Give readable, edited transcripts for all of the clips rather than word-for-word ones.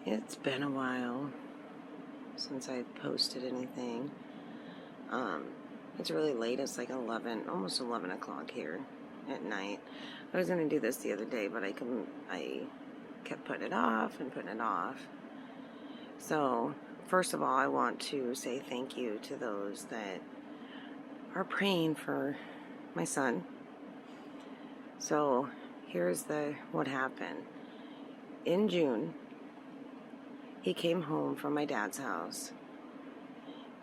It's been a while since I've posted anything. It's really late. It's like 11, almost 11 o'clock here at night. I was going to do this the other day, but I kept putting it off and putting it off. So, first of all, I want to say thank you to those that are praying for my son. So, here's what happened. In June, he came home from my dad's house,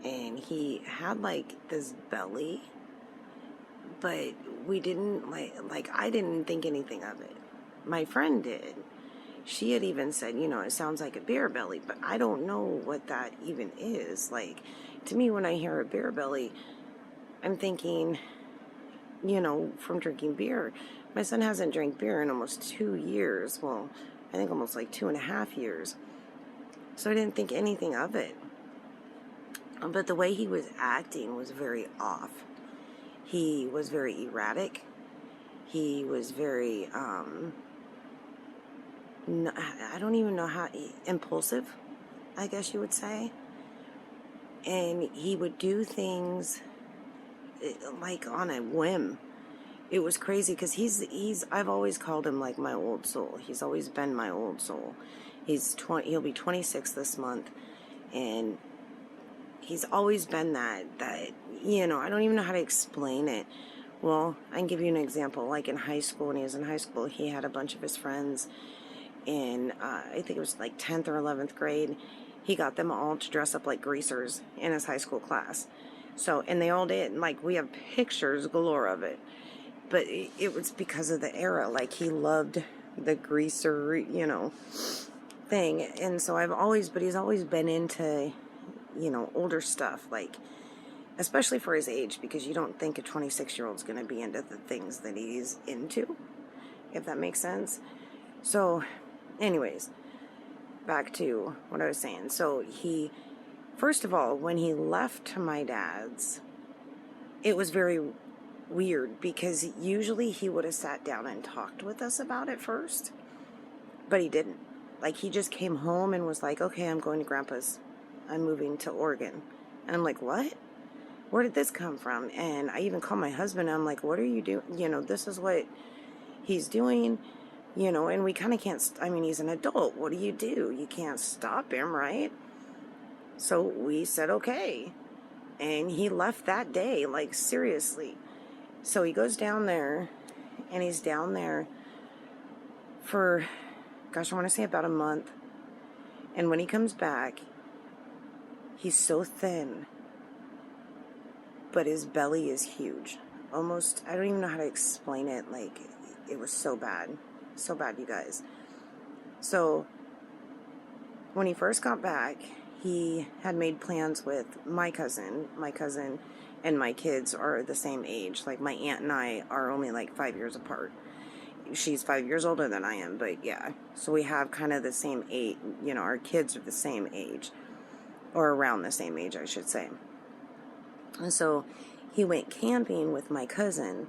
and he had like this belly, but we didn't I didn't think anything of it. My friend did. She had even said, it sounds like a bear belly, but I don't know what that even is. Like, to me, when I hear a bear belly, I'm thinking, from drinking beer. My son hasn't drank beer in almost 2 years. Well, I think almost like 2.5 years. So I didn't think anything of it. But the way he was acting was very off. He was very erratic. He was very, I don't even know how, impulsive, I guess you would say. And he would do things like on a whim. It was crazy because I've always called him like my old soul. He's always been my old soul. He'll be 26 this month, and he's always been that, I don't even know how to explain it. Well, I can give you an example. Like in high school, when he was in high school, he had a bunch of his friends in, I think it was like 10th or 11th grade. He got them all to dress up like greasers in his high school class. So, and they all did. Like, we have pictures galore of it. But it was because of the era. Like, he loved the greaser, thing. And so he's always been into, older stuff. Like, especially for his age, because you don't think a 26-year-old's going to be into the things that he's into, if that makes sense. So, anyways, back to what I was saying. So first of all, when he left to my dad's, it was very weird, because usually he would have sat down and talked with us about it first, but he didn't. Like, he just came home and was like, okay, I'm going to Grandpa's. I'm moving to Oregon. And I'm like, what? Where did this come from? And I even called my husband, and I'm like, what are you doing? This is what he's doing, and we kind of can't, he's an adult. What do? You can't stop him, right? So we said, okay. And he left that day, like, seriously. So he goes down there, and he's down there for, gosh, I want to say about a month. And when he comes back, he's so thin, but his belly is huge. Almost, I don't even know how to explain it. Like, it was so bad. So bad, you guys. So, when he first got back, he had made plans with my cousin. My cousin and my kids are the same age. Like, my aunt and I are only like 5 years apart. She's 5 years older than I am, but yeah. So we have kind of the same age, our kids are the same age. Or around the same age, I should say. And so he went camping with my cousin,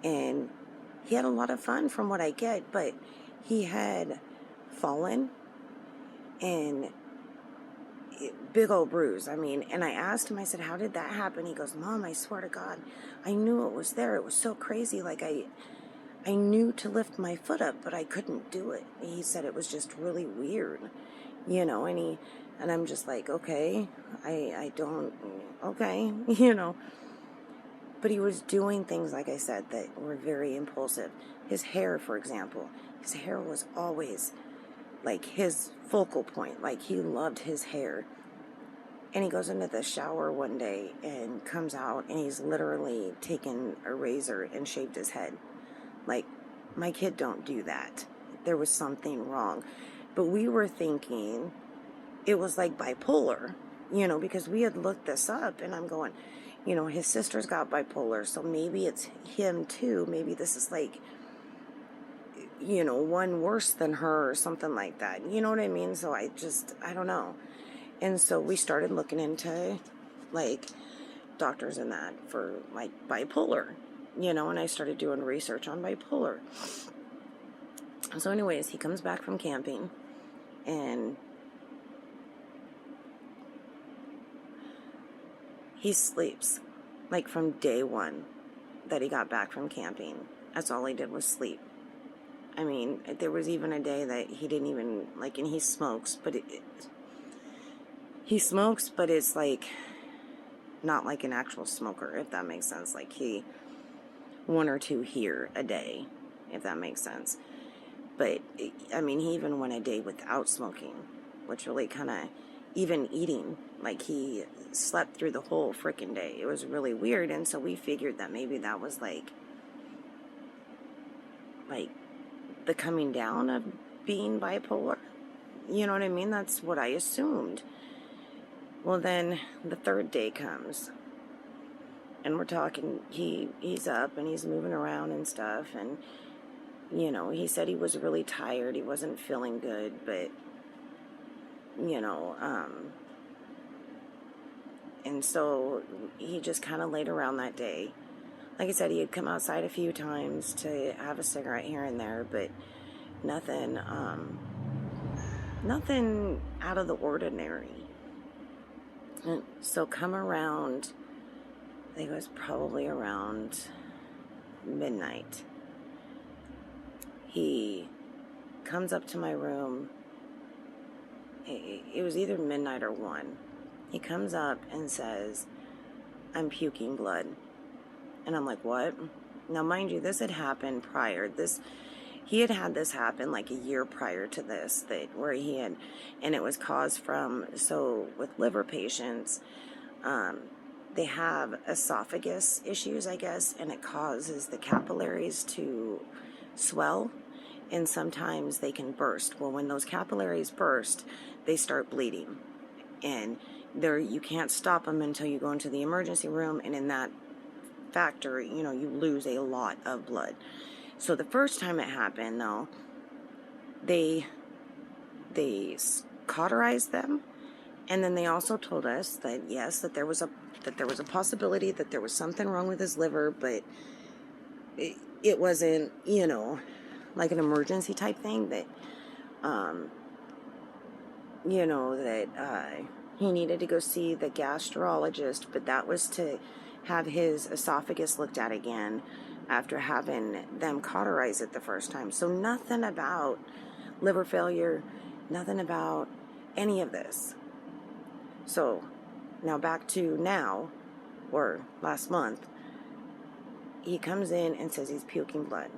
and he had a lot of fun from what I get, but he had fallen, and big old bruise. And I asked him, I said, how did that happen? He goes, Mom, I swear to God, I knew it was there. It was so crazy. Like, I knew to lift my foot up, but I couldn't do it. He said it was just really weird, and I'm just like, okay, I don't, okay, But he was doing things, like I said, that were very impulsive. His hair, for example, his hair was always like his focal point. Like, he loved his hair. And he goes into the shower one day and comes out, and he's literally taken a razor and shaved his head. Like, my kid don't do that. There was something wrong. But we were thinking it was like bipolar, because we had looked this up, and I'm going, his sister's got bipolar, so maybe it's him too. Maybe this is like, one worse than her or something like that. You know what I mean? So I don't know. And so we started looking into, like, doctors and that for, like, bipolar, and I started doing research on bipolar. So anyways, he comes back from camping, and He sleeps, like from day one that he got back from camping. That's all he did was sleep. I mean, there was even a day that he didn't even, like, and he smokes, but he smokes, but it's like, not like an actual smoker, if that makes sense. Like, he, 1 or 2 here a day, if that makes sense. But, I mean, he even went a day without smoking, which really kind of, even eating, like, he slept through the whole freaking day. It was really weird, and so we figured that maybe that was, like, the coming down of being bipolar. You know what I mean? That's what I assumed. Well, then the 3rd day comes, and we're talking, he's up, and he's moving around and stuff, and, you know, he said he was really tired, he wasn't feeling good, but, you know, and so he just kind of laid around that day. Like I said, he had come outside a few times to have a cigarette here and there, but nothing, nothing out of the ordinary. And so come around, I think it was probably around midnight, he comes up to my room. It was either midnight or 1. He comes up and says, "I'm puking blood." And I'm like, "What?" Now, mind you, this had happened prior. He had this happen like a year prior to this, where he had, and it was caused from, so with liver patients, they have esophagus issues, I guess, and it causes the capillaries to swell, and sometimes they can burst. Well, when those capillaries burst, they start bleeding, and you can't stop them until you go into the emergency room, and in that factor, you know, you lose a lot of blood. So the first time it happened, though, they cauterized them, and then they also told us that yes, that there was a possibility that there was something wrong with his liver, but it wasn't, you know, like an emergency type thing, that you know, that he needed to go see the gastrologist, but that was to have his esophagus looked at again after having them cauterize it the first time. So nothing about liver failure, nothing about any of this. So now back to now, or last month, he comes in and says he's puking blood.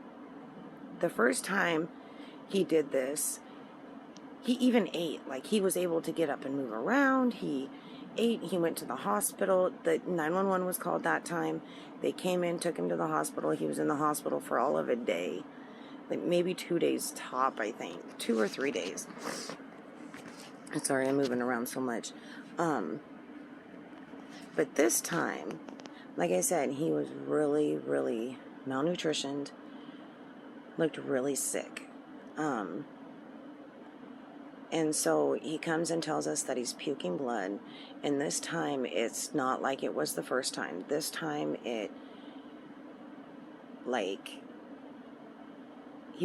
The first time he did this, he even ate. Like, he was able to get up and move around. He ate. He went to the hospital. The 911 was called that time. They came in, took him to the hospital. He was in the hospital for all of a day. Like, maybe 2 days top, I think. 2 or 3 days. Sorry, I'm moving around so much. But this time, like I said, he was really, really malnutritioned. Looked really sick. And so he comes and tells us that he's puking blood. And this time, it's not like it was the first time. This time, he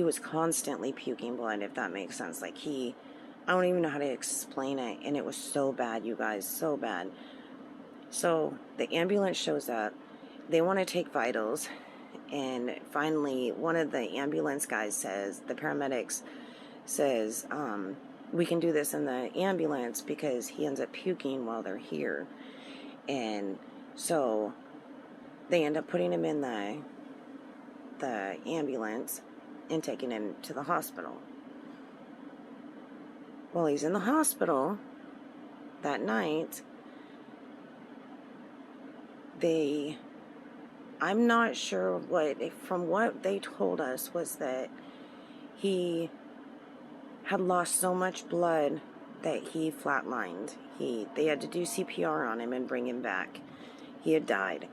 was constantly puking blood, if that makes sense. Like, I don't even know how to explain it. And it was so bad, you guys, so bad. So the ambulance shows up. They want to take vitals. And finally, one of the ambulance guys says, the paramedics says, we can do this in the ambulance because he ends up puking while they're here. And so they end up putting him in the ambulance and taking him to the hospital. While he's in the hospital that night, I'm not sure from what they told us was that he had lost so much blood that he flatlined. They had to do CPR on him and bring him back. He had died.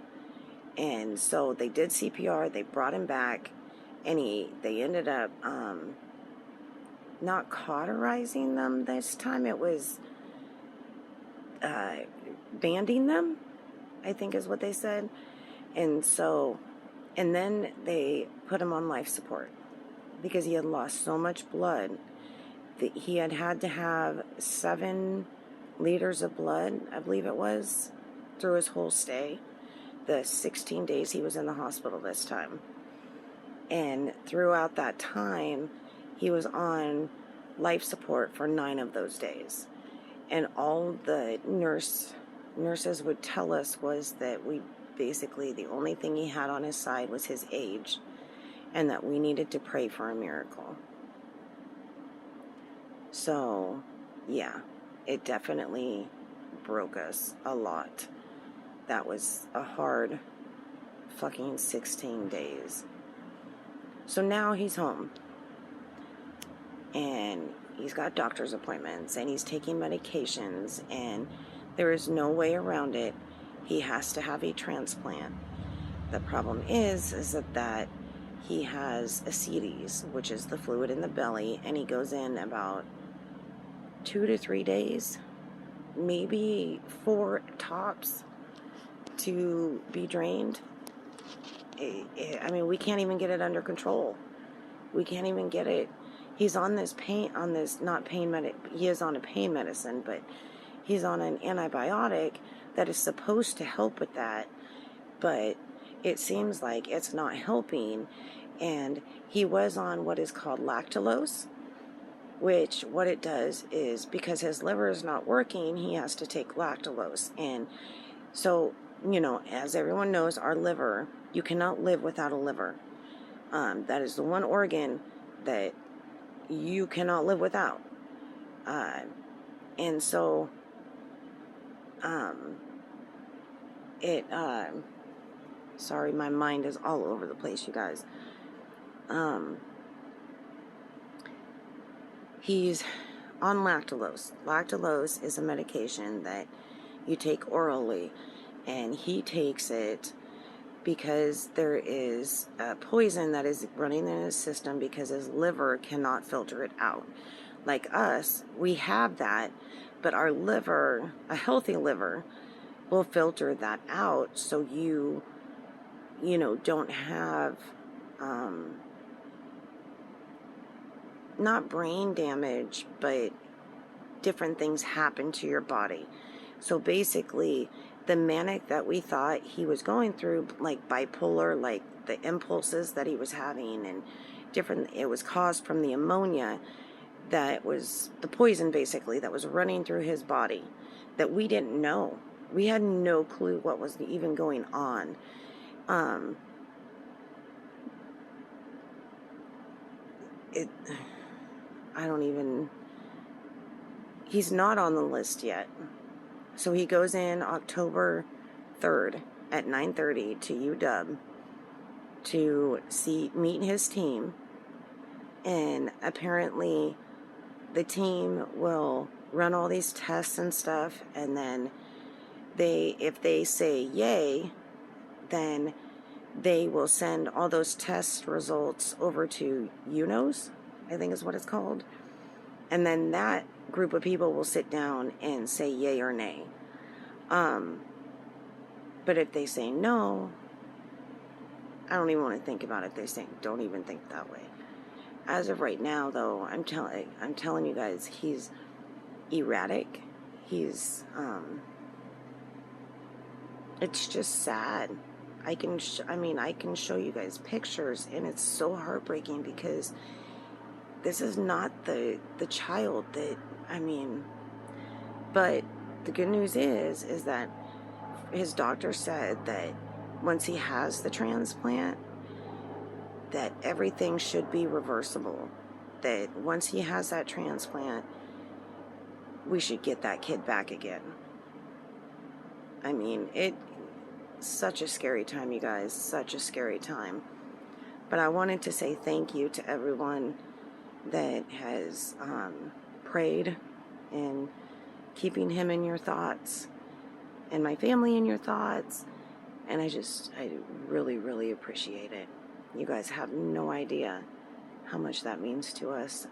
And so they did CPR, they brought him back, and they ended up not cauterizing them this time. It was banding them, I think is what they said. And then they put him on life support because he had lost so much blood. He had to have 7 liters of blood, I believe it was, through his whole stay, the 16 days he was in the hospital this time. And throughout that time, he was on life support for 9 of those days. And all the nurses would tell us was that basically the only thing he had on his side was his age, and that we needed to pray for a miracle. So, yeah, it definitely broke us a lot. That was a hard fucking 16 days. So now he's home. And he's got doctor's appointments, and he's taking medications, and there is no way around it. He has to have a transplant. The problem is that he has ascites, which is the fluid in the belly, and he goes in about 2 to 3 days, maybe 4 tops, to be drained. I mean, we can't even get it under control. We can't even get it. He's on this he is on a pain medicine, but he's on an antibiotic that is supposed to help with that, but it seems like it's not helping. And he was on what is called lactulose, which what it does is, because his liver is not working, he has to take lactulose. And so, as everyone knows, our liver, you cannot live without a liver. That is the one organ that you cannot live without. And so, sorry, my mind is all over the place, you guys. He's on lactulose. Lactulose is a medication that you take orally, and he takes it because there is a poison that is running in his system because his liver cannot filter it out. Like us, we have that, but our liver, a healthy liver, will filter that out, so you don't have, not brain damage, but different things happen to your body. So basically, the manic that we thought he was going through, like bipolar, like the impulses that he was having, and it was caused from the ammonia that was the poison, basically, that was running through his body, that we didn't know. We had no clue what was even going on. He's not on the list yet. So he goes in October 3rd at 9:30 to UW to meet his team. And apparently the team will run all these tests and stuff, and then if they say yay, then they will send all those test results over to UNOS, I think is what it's called. And then that group of people will sit down and say yay or nay. But if they say no, I don't even want to think about it. They say don't even think that way. As of right now, though, I'm telling you guys, he's erratic. He's it's just sad. I can show you guys pictures, and it's so heartbreaking because this is not the child that, but the good news is that his doctor said that once he has the transplant, that everything should be reversible. That once he has that transplant, we should get that kid back again. It's such a scary time, you guys, such a scary time. But I wanted to say thank you to everyone that has prayed and keeping him in your thoughts, and my family in your thoughts, and I really, really appreciate it. You guys have no idea how much that means to us.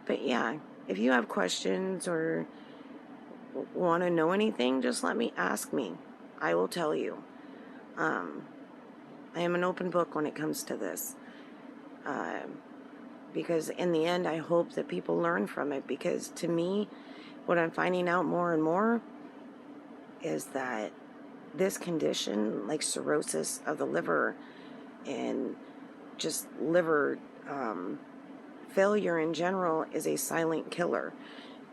But yeah, if you have questions or want to know anything, just ask me. I will tell you. I am an open book when it comes to this. Because in the end, I hope that people learn from it, because to me, what I'm finding out more and more is that this condition, like cirrhosis of the liver and just liver failure in general, is a silent killer.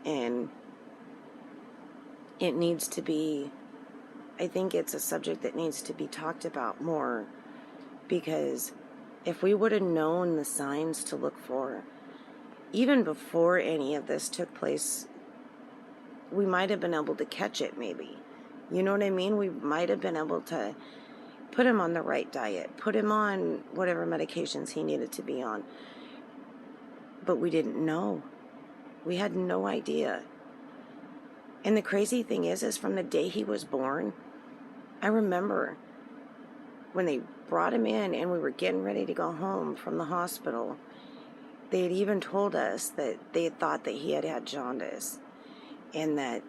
And it needs to be, I think it's a subject that needs to be talked about more, because if we would have known the signs to look for, even before any of this took place, we might have been able to catch it maybe. You know what I mean? We might have been able to put him on the right diet, put him on whatever medications he needed to be on. But we didn't know. We had no idea. And the crazy thing is from the day he was born, I remember when they brought him in and we were getting ready to go home from the hospital, they had even told us that they had thought that he had jaundice, and that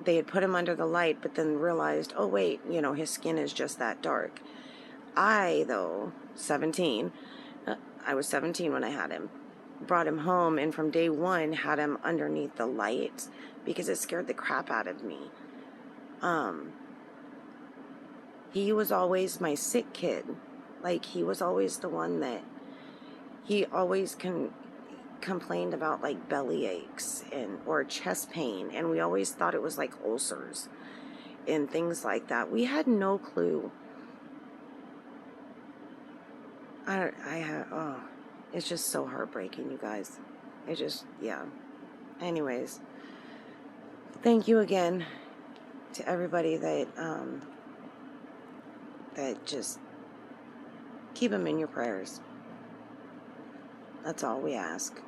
they had put him under the light, but then realized, oh wait, his skin is just that dark. I, though, 17, I was 17 when I had him, brought him home, and from day one had him underneath the light because it scared the crap out of me. He was always my sick kid. Like, he was always the one that, he always complained about, like, belly aches or chest pain, and we always thought it was like ulcers and things like that. We had no clue. It's just so heartbreaking, you guys. It just, yeah. Anyways, thank you again to everybody that just keep him in your prayers. That's all we ask.